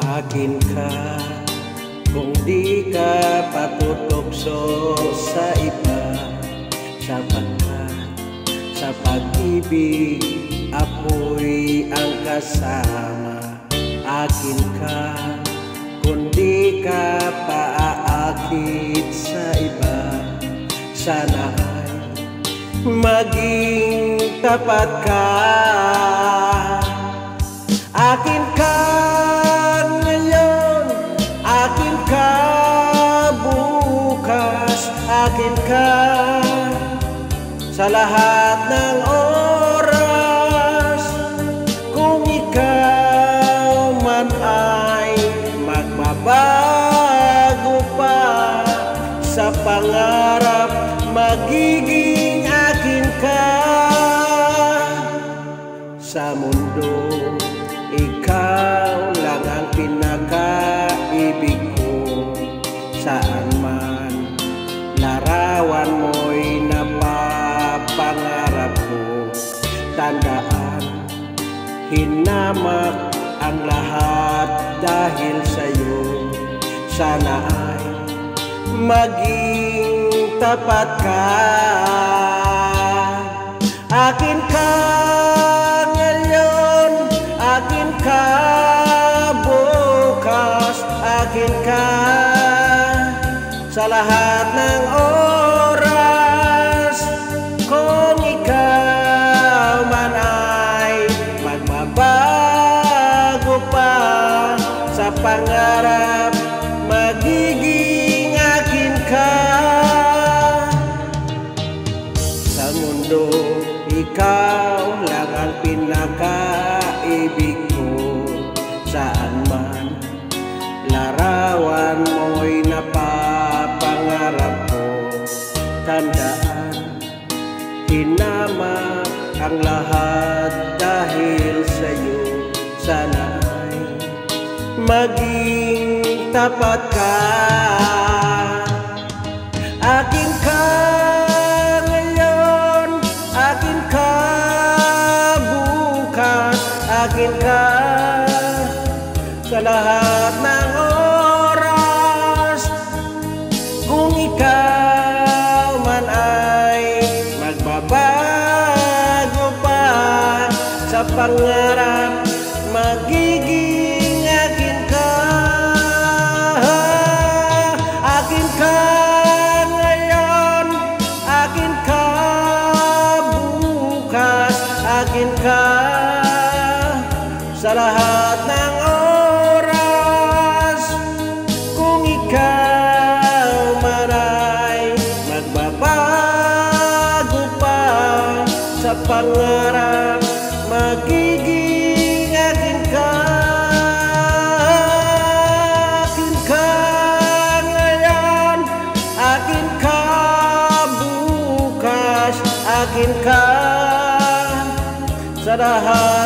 Akin ka kung di ka patutokso sa iba, sapagkat sa pag-ibig ako'y ang kasama. Akin ka kung di ka paaakit sa iba, sana ay maging tapat ka. Akin ka ngayon, akin ka bukas, akin ka sa lahat ng oras. Kung ikaw man ay magbabago pa sa pangarap, magiging akin ka. Sa mundo, ikaw lang ang pinakaibig ko. Saan man larawan mo'y napapangarap ko. Tandaan, hinamak ang lahat dahil sa'yo. Sana ay maging tapat ka. Akin ka ngayon, akin ka bukas, akin ka sa lahat ng oras. Kung ikaw man ay magbabago pa sa pangarap, magiging akin ka. Sa mundo, ikaw lang ang pinakaibig ko. Saan man larawan mo'y napapangarap ko. Tandaan, hinamak ang lahat dahil sa'yo. Sana ay maging tapat ka. Akin ka ngayon, akin ka bukas, akin ka sa lahat ng oras. Kung ikaw man ay magbabago pa sa pangarap, magiging akin ka. Akin ka ngayon, akin ka bukas, akin ka sa lahat ng oras. Kung ikaw man ay magbabago pa sa pangarap, magiging akin ka. Akin ka ngayon, akin ka bukas, akin ka sa lahat